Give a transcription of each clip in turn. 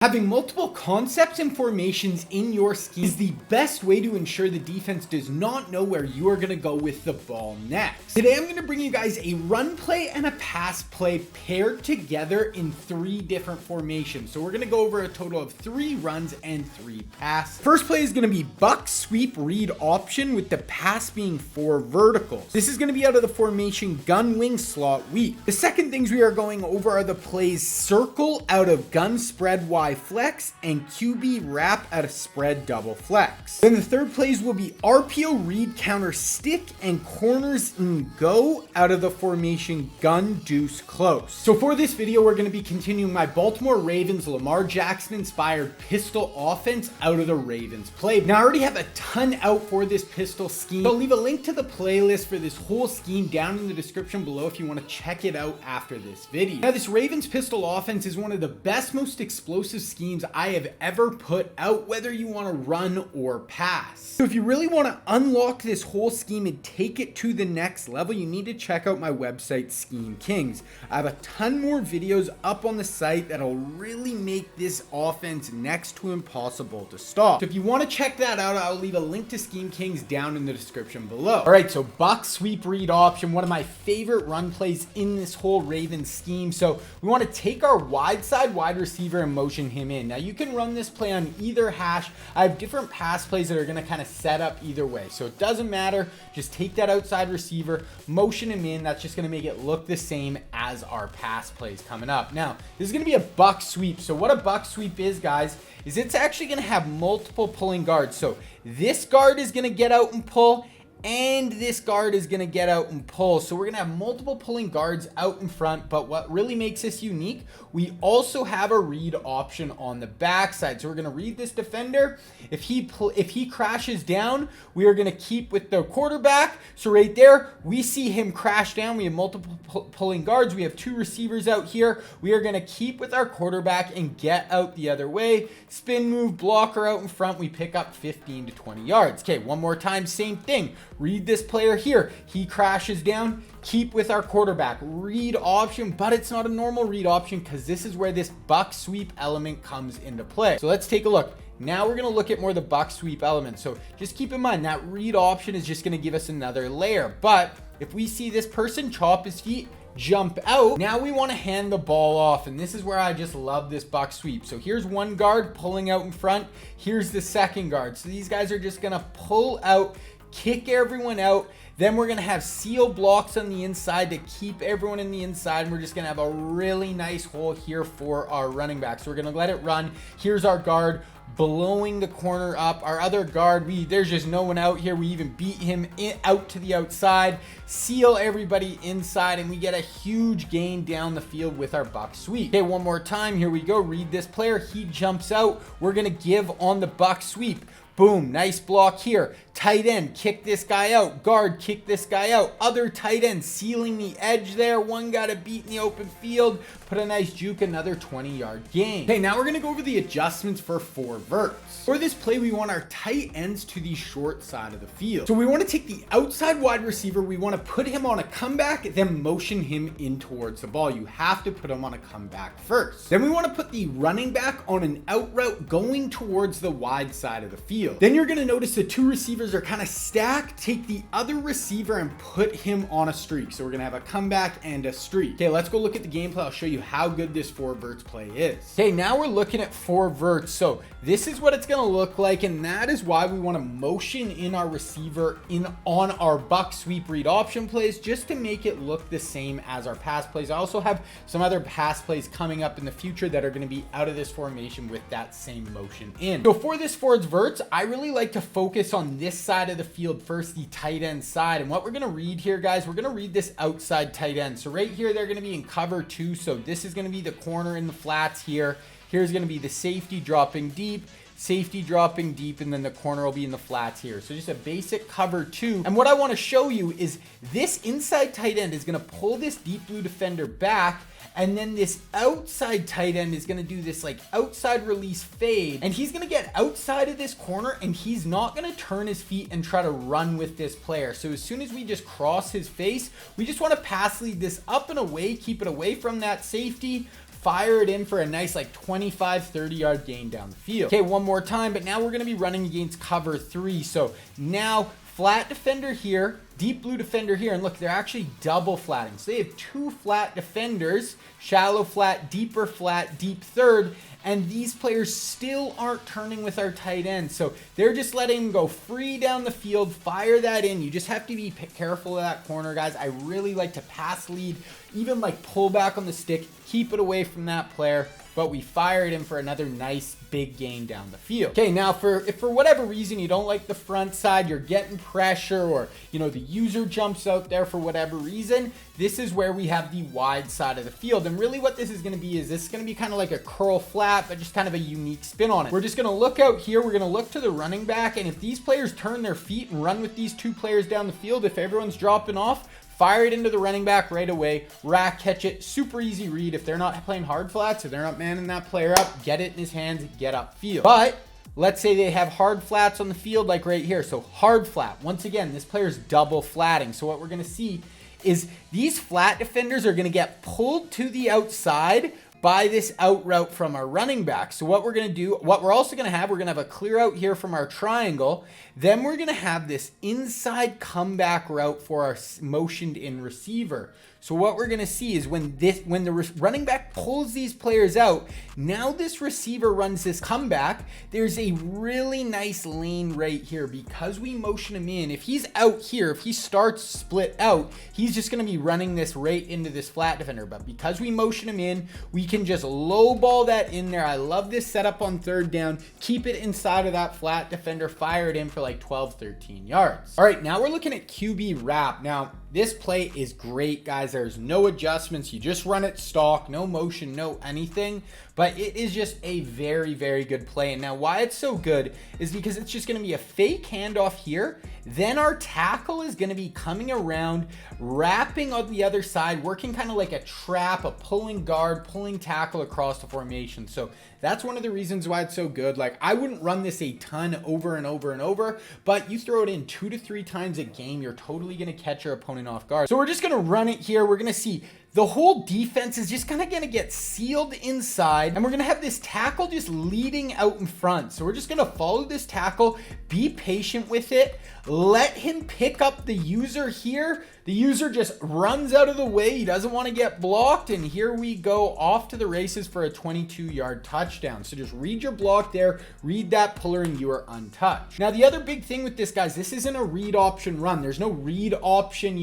Having multiple concepts and formations in your scheme is the best way to ensure the defense does not know where you are going to go with the ball next. Today I'm going to bring you guys a run play and a pass play paired together in 3 different formations. So we're going to go over a total of 3 runs and 3 passes. First play is going to be buck sweep read option with the pass being 4 verticals. This is going to be out of the formation gun wing slot weak. The second things we are going over are the plays circle out of gun spread Y flex and QB wrap out of spread double flex. Then the third plays will be RPO read counter stick and corners in go out of the formation gun deuce close. So for this video, we're going to be continuing my Baltimore Ravens Lamar Jackson inspired pistol offense out of the Ravens play. Now I already have a ton out for this pistol scheme. So I'll leave a link to the playlist for this whole scheme down in the description below if you want to check it out after this video. Now this Ravens pistol offense is one of the best, most explosive schemes I have ever put out, whether you want to run or pass. So if you really want to unlock this whole scheme and take it to the next level, you need to check out my website Scheme Kings. I have a ton more videos up on the site that'll really make this offense next to impossible to stop. So if you want to check that out, I'll leave a link to Scheme Kings down in the description below. All right, so buck sweep read option, one of my favorite run plays in this whole Ravens scheme. So we want to take our wide side wide receiver and motion him in. Now you can run this play on either hash. I have different pass plays that are going to kind of set up either way. So it doesn't matter. Just take that outside receiver, motion him in. That's just going to make it look the same as our pass plays coming up. Now, this is going to be a buck sweep. So what a buck sweep is, guys, is it's actually going to have multiple pulling guards. So this guard is going to get out and pull, and this guard is going to get out and pull. So we're going to have multiple pulling guards out in front, but what really makes this unique, we also have a read option on the backside. So we're going to read this defender. If he crashes down, we are going to keep with the quarterback. So right there, we see him crash down. We have multiple pulling guards. We have 2 receivers out here. We are going to keep with our quarterback and get out the other way. Spin move, blocker out in front. We pick up 15 to 20 yards. Okay, one more time, same thing. Read this player here. He crashes down. Keep with our quarterback. Read option, but it's not a normal read option because this is where this buck sweep element comes into play. So let's take a look. Now we're going to look at more of the buck sweep element. So just keep in mind that read option is just going to give us another layer. But if we see this person chop his feet, jump out, now we want to hand the ball off, and this is where I just love this buck sweep. So here's one guard pulling out in front. Here's the second guard. So these guys are just going to pull out, kick everyone out. Then we're going to have seal blocks on the inside to keep everyone in the inside. And we're just going to have a really nice hole here for our running back. So we're going to let it run. Here's our guard blowing the corner up. Our other guard, there's just no one out here. We even beat him out to the outside, seal everybody inside, and we get a huge gain down the field with our buck sweep. Okay, one more time. Here we go. Read this player. He jumps out. We're going to give on the buck sweep. Boom, nice block here. Tight end, kick this guy out. Guard, kick this guy out. Other tight end, sealing the edge there. One got a beat in the open field. Put a nice juke, another 20-yard gain. Okay, now we're going to go over the adjustments for 4 verts. For this play, we want our tight ends to the short side of the field. So we want to take the outside wide receiver. We want to put him on a comeback, then motion him in towards the ball. You have to put him on a comeback first. Then we want to put the running back on an out route going towards the wide side of the field. Then you're going to notice the 2 receivers are kind of stacked. Take the other receiver and put him on a streak. So we're going to have a comeback and a streak. Okay, let's go look at the gameplay. I'll show you how good this 4 verts play is. Okay, now we're looking at 4 verts. So this is what it's going to look like, and that is why we want to motion in our receiver on our buck sweep read option plays just to make it look the same as our pass plays. I also have some other pass plays coming up in the future that are going to be out of this formation with that same motion in. So for this 4 verts, I really like to focus on this side of the field first, the tight end side. And what we're going to read here, guys, we're going to read this outside tight end. So right here, they're going to be in cover 2. So this is going to be the corner in the flats here. Here's going to be the safety dropping deep, and then the corner will be in the flats here. So just a basic cover 2. And what I want to show you is this inside tight end is going to pull this deep blue defender back, and then this outside tight end is going to do this like outside release fade, and he's going to get outside of this corner, and he's not going to turn his feet and try to run with this player. So as soon as we just cross his face, we just want to pass lead this up and away, keep it away from that safety, fire it in for a nice like 25, 30-yard gain down the field. Okay, one more time, but now we're going to be running against cover 3. So now flat defender here, deep blue defender here, and look, they're actually double flatting. So they have 2 flat defenders, shallow flat, deeper flat, deep third, and these players still aren't turning with our tight end. So they're just letting him go free down the field, fire that in. You just have to be careful of that corner, guys. I really like to pass lead, even like pull back on the stick, keep it away from that player, but we fire it in for another nice big gain down the field. Okay, now if for whatever reason you don't like the front side, you're getting pressure, or the user jumps out there for whatever reason, this is where we have the wide side of the field. And really what this is going to be is this is going to be kind of like a curl flat, but just kind of a unique spin on it. We're just going to look out here, we're going to look to the running back, and if these players turn their feet and run with these 2 players down the field, if everyone's dropping off, fire it into the running back right away, rack catch it, super easy read. If they're not playing hard flats, if they're not manning that player up, get it in his hands, get upfield. But let's say they have hard flats on the field like right here. So hard flat, once again, this player's double flatting. So what we're gonna see is these flat defenders are gonna get pulled to the outside by this out route from our running back. So what we're going to do, what we're also going to have, we're going to have a clear out here from our triangle. Then we're going to have this inside comeback route for our motioned in receiver. So what we're going to see is when the running back pulls these players out, now this receiver runs this comeback. There's a really nice lane right here because we motion him in. If he's out here, if he starts split out, he's just going to be running this right into this flat defender. But because we motion him in, we can just low ball that in there. I love this setup on third down. Keep it inside of that flat defender, fire it in for like 12, 13 yards. All right, now we're looking at QB wrap. Now, this play is great, guys. There's no adjustments. You just run it stock, no motion, no anything. But it is just a very, very good play. And now why it's so good is because it's just going to be a fake handoff here. Then our tackle is going to be coming around, wrapping on the other side, working kind of like a trap, a pulling guard, pulling tackle across the formation. So that's one of the reasons why it's so good. Like, I wouldn't run this a ton over and over and over, but you throw it in 2 to 3 times a game, you're totally going to catch your opponent off guard. So we're just going to run it here. We're going to see the whole defense is just kind of going to get sealed inside, and we're going to have this tackle just leading out in front. So we're just going to follow this tackle, be patient with it, let him pick up the user here. The user just runs out of the way. He doesn't want to get blocked, and here we go off to the races for a 22-yard touchdown. So just read your block there, read that puller, and you are untouched. Now, the other big thing with this, guys, this isn't a read option run. There's no read option,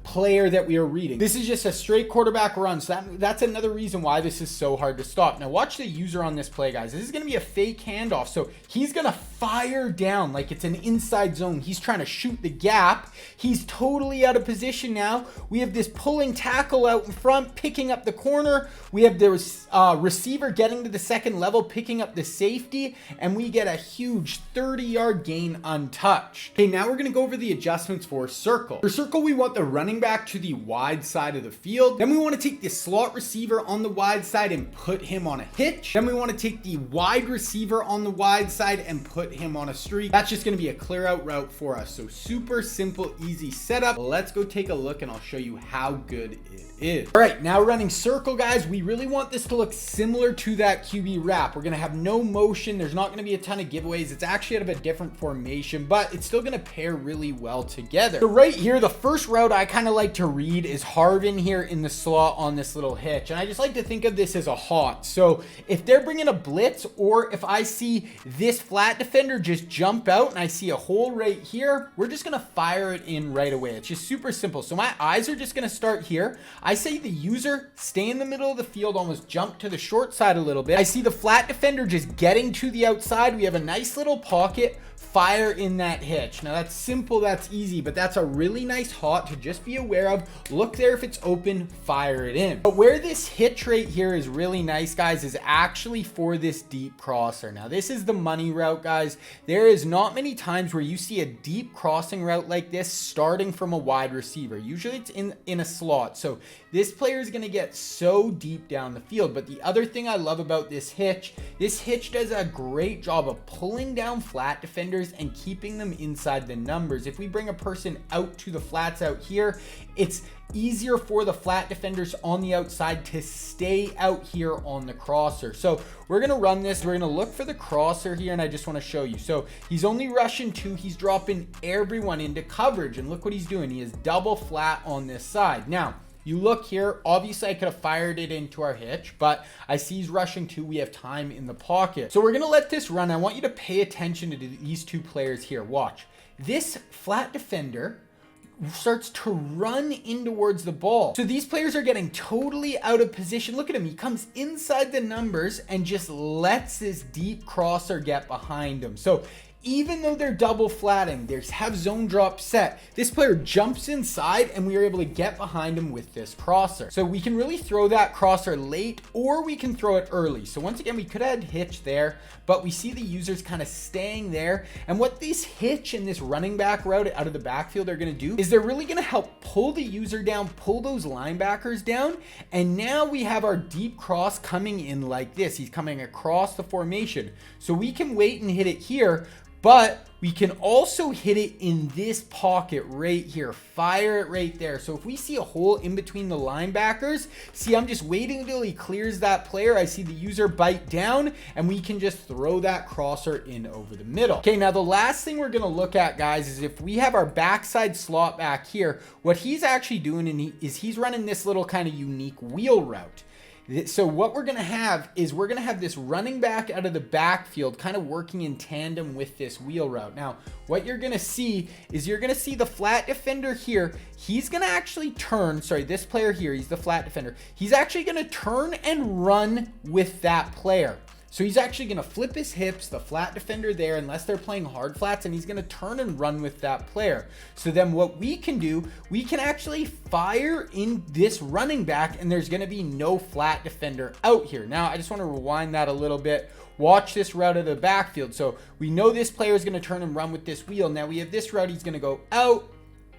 player that we are reading. This is just a straight quarterback run. So that's another reason why this is so hard to stop. Now, watch the user on this play, guys. This is going to be a fake handoff. So he's going to fire down like it's an inside zone. He's trying to shoot the gap. He's totally out of position now. We have this pulling tackle out in front, picking up the corner. We have the receiver getting to the second level, picking up the safety, and we get a huge 30-yard gain untouched. Okay, now we're going to go over the adjustments for circle. For circle, we want the running back to the wide side of the field. Then we want to take the slot receiver on the wide side and put him on a hitch. Then we want to take the wide receiver on the wide side and put him on a streak. That's just going to be a clear out route for us. So super simple, easy setup. Let's go take a look and I'll show you how good it is. All right, now running circle, guys, we really want this to look similar to that QB wrap. We're going to have no motion. There's not going to be a ton of giveaways. It's actually out of a different formation, but it's still going to pair really well together. So right here, the first route I kind of like to read is Harvin here in the slot on this little hitch. And I just like to think of this as a hot. So if they're bringing a blitz, or if I see this flat defender just jump out and I see a hole right here, we're just going to fire it in right away. It's just super simple. So my eyes are just going to start here. I say the user stay in the middle of the field, almost jump to the short side a little bit. I see the flat defender just getting to the outside. We have a nice little pocket. Fire in that hitch. Now that's simple, that's easy, but that's a really nice hot to just be aware of. Look there if it's open, fire it in. But where this hitch right here is really nice, guys, is actually for this deep crosser. Now this is the money route, guys. There is not many times where you see a deep crossing route like this starting from a wide receiver. Usually it's in a slot. So this player is going to get so deep down the field. But the other thing I love about this hitch does a great job of pulling down flat defenders and keeping them inside the numbers. If we bring a person out to the flats out here, it's easier for the flat defenders on the outside to stay out here on the crosser. So we're going to run this. We're going to look for the crosser here, and I just want to show you. So he's only rushing 2. He's dropping everyone into coverage, and look what he's doing. He is double flat on this side. Now, you look here, obviously I could have fired it into our hitch, but I see he's rushing 2. We have time in the pocket. So we're going to let this run. I want you to pay attention to these 2 players here. Watch. This flat defender starts to run in towards the ball. So these players are getting totally out of position. Look at him. He comes inside the numbers and just lets this deep crosser get behind him. So even though they're double flatting, they have zone drop set, this player jumps inside and we are able to get behind him with this crosser. So we can really throw that crosser late, or we can throw it early. So once again, we could have had hitch there, but we see the users kind of staying there. And what this hitch and this running back route out of the backfield are going to do is they're really going to help pull the user down, pull those linebackers down. And now we have our deep cross coming in like this. He's coming across the formation. So we can wait and hit it here, but we can also hit it in this pocket right here. Fire it right there. So if we see a hole in between the linebackers, see, I'm just waiting until he clears that player. I see the user bite down, and we can just throw that crosser in over the middle. Okay, now the last thing we're gonna look at, guys, is if we have our backside slot back here, what he's actually doing is he's running this little kind of unique wheel route. So what we're going to have is we're going to have this running back out of the backfield kind of working in tandem with this wheel route. Now, what you're going to see is you're going to see the flat defender here. He's going to actually turn, sorry, this player here, he's the flat defender. He's actually going to turn and run with that player. So he's actually going to flip his hips, the flat defender there, unless they're playing hard flats, and he's going to turn and run with that player. So then what we can do, we can actually fire in this running back, and there's going to be no flat defender out here. Now, I just want to rewind that a little bit. Watch this route of the backfield. So we know this player is going to turn and run with this wheel. Now we have this route. He's going to go out,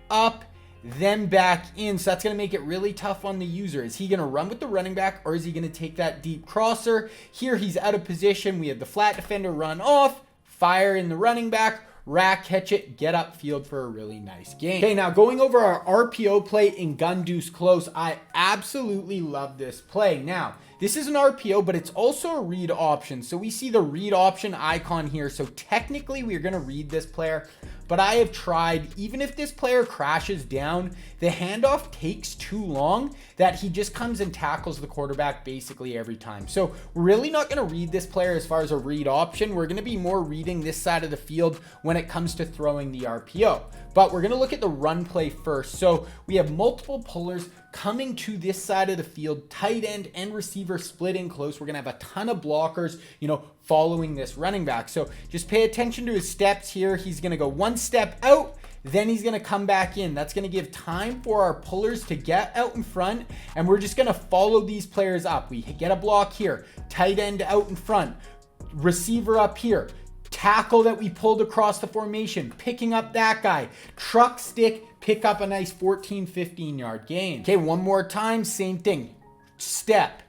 up, then back in. So that's going to make it really tough on the user. Is he going to run with the running back, or is he going to take that deep crosser? Here he's out of position. We have the flat defender run off, fire in the running back, rack, catch it, get upfield for a really nice game. Okay, now going over our RPO play in gun deuce close, I absolutely love this play. Now, this is an RPO, but it's also a read option. So we see the read option icon here. So technically we're going to read this player, but I have tried, even if this player crashes down, the handoff takes too long that he just comes and tackles the quarterback basically every time. So we're really not going to read this player as far as a read option. We're going to be more reading this side of the field when it comes to throwing the RPO. But we're going to look at the run play first. So we have multiple pullers coming to this side of the field, tight end and receiver split in close. We're going to have a ton of blockers, following this running back. So just pay attention to his steps here. He's going to go one step out, then he's going to come back in. That's going to give time for our pullers to get out in front, and we're just going to follow these players up. We get a block here, tight end out in front, receiver up here, tackle that we pulled across the formation, picking up that guy, truck stick, pick up a nice 14-15 yard gain. Okay, one more time, same thing. Step,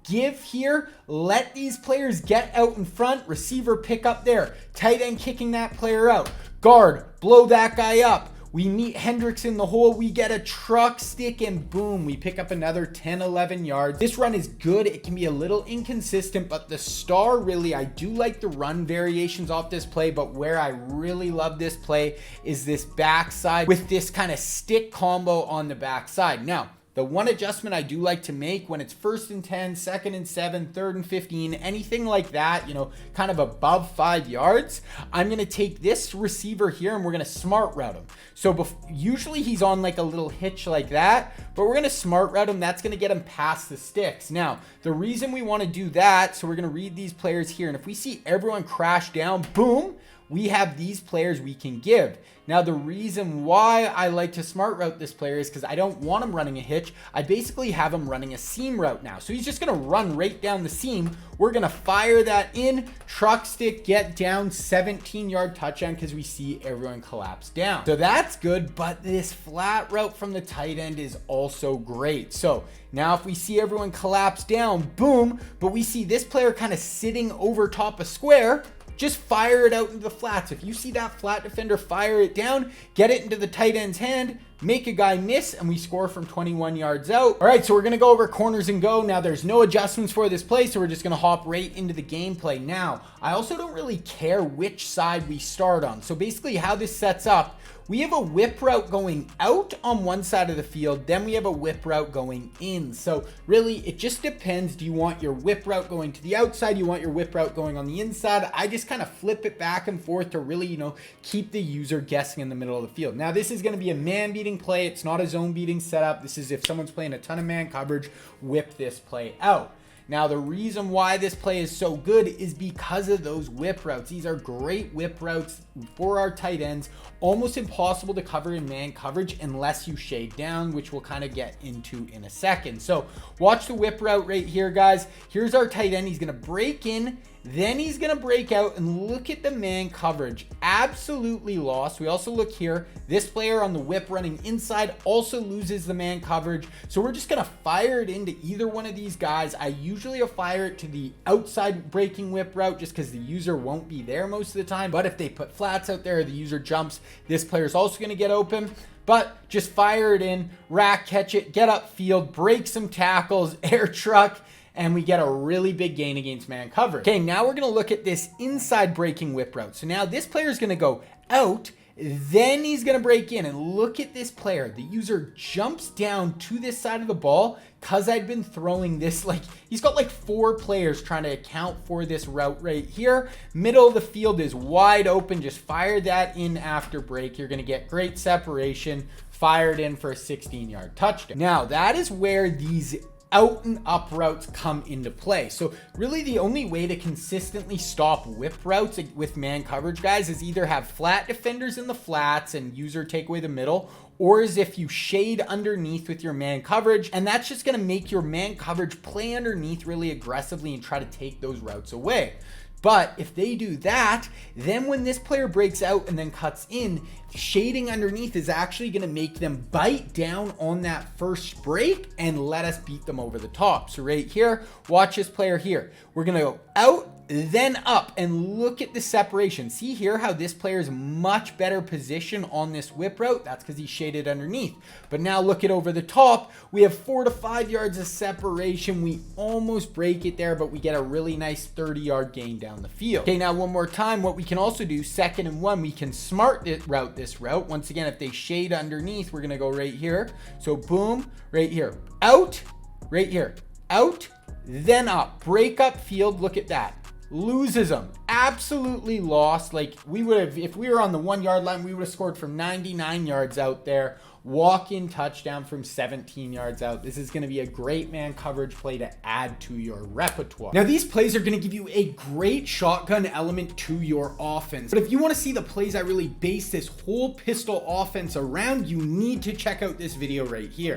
give here, let these players get out in front, receiver pick up there, tight end kicking that player out, guard, blow that guy up. We meet Hendricks in the hole, we get a truck stick, and boom, we pick up another 10-11 yards. This run is good. It can be a little inconsistent, but the star really, I do like the run variations off this play, but where I really love this play is this backside with this kind of stick combo on the backside. Now, the one adjustment I do like to make when it's 1st and 10, 2nd and 7, 3rd and 15, anything like that, kind of above 5 yards, I'm going to take this receiver here and we're going to smart route him. So usually he's on like a little hitch like that, but we're going to smart route him. That's going to get him past the sticks. Now, the reason we want to do that, so we're going to read these players here, and if we see everyone crash down, boom, we have these players we can give. Now, the reason why I like to smart route this player is because I don't want him running a hitch. I basically have him running a seam route now. So he's just going to run right down the seam. We're going to fire that in, truck stick, get down, 17-yard touchdown because we see everyone collapse down. So that's good, but this flat route from the tight end is also great. So now if we see everyone collapse down, boom, but we see this player kind of sitting over top a square, just fire it out into the flats. If you see that flat defender, fire it down, get it into the tight end's hand, make a guy miss, and we score from 21 yards out. All right, so we're gonna go over corners and go. Now there's no adjustments for this play, so we're just gonna hop right into the gameplay. Now, I also don't really care which side we start on. So basically how this sets up, we have a whip route going out on one side of the field, then we have a whip route going in. So really, it just depends. Do you want your whip route going to the outside? You want your whip route going on the inside? I just kind of flip it back and forth to really, keep the user guessing in the middle of the field. Now, this is going to be a man-beating play. It's not a zone-beating setup. This is if someone's playing a ton of man coverage, whip this play out. Now, the reason why this play is so good is because of those whip routes. These are great whip routes for our tight ends. Almost impossible to cover in man coverage unless you shade down, which we'll kind of get into in a second. So watch the whip route right here, guys. Here's our tight end. He's going to break in, then he's going to break out, and look at the man coverage. Absolutely lost. We also look here. This player on the whip running inside also loses the man coverage. So we're just going to fire it into either one of these guys. I usually fire it to the outside breaking whip route just because the user won't be there most of the time. But if they put flats out there, the user jumps, this player is also going to get open. But just fire it in, rack, catch it, get upfield, break some tackles, air truck, and we get a really big gain against man coverage. Okay, now we're gonna look at this inside breaking whip route. So now this player is gonna go out, then he's gonna break in, and look at this player. The user jumps down to this side of the ball because I'd been throwing this, he's got 4 players trying to account for this route right here. Middle of the field is wide open. Just fire that in after break. You're gonna get great separation, fired in for a 16-yard touchdown. Now, that is where these out and up routes come into play. So really the only way to consistently stop whip routes with man coverage, guys, is either have flat defenders in the flats and user take away the middle, or as if you shade underneath with your man coverage, and that's just going to make your man coverage play underneath really aggressively and try to take those routes away. But if they do that, then when this player breaks out and then cuts in, shading underneath is actually going to make them bite down on that first break and let us beat them over the top. So right here, watch this player here. We're going to go out, then up, and look at the separation. See here how this player is much better position on this whip route? That's because he's shaded underneath. But now look at over the top. We have 4 to 5 yards of separation. We almost break it there, but we get a really nice 30-yard gain down the field. Okay, now one more time, what we can also do, 2nd and 1, we can smart route this route. Once again, if they shade underneath, we're gonna go right here. So boom, right here, out, right here, out, then up, break up field, look at that. Loses them, absolutely lost. We would have, if we were on the 1 yard line, we would have scored from 99 yards out there. Walk-in touchdown from 17 yards out. This is going to be a great man coverage play to add to your repertoire. Now, these plays are going to give you a great shotgun element to your offense. But if you want to see the plays I really base this whole pistol offense around, you need to check out this video right here.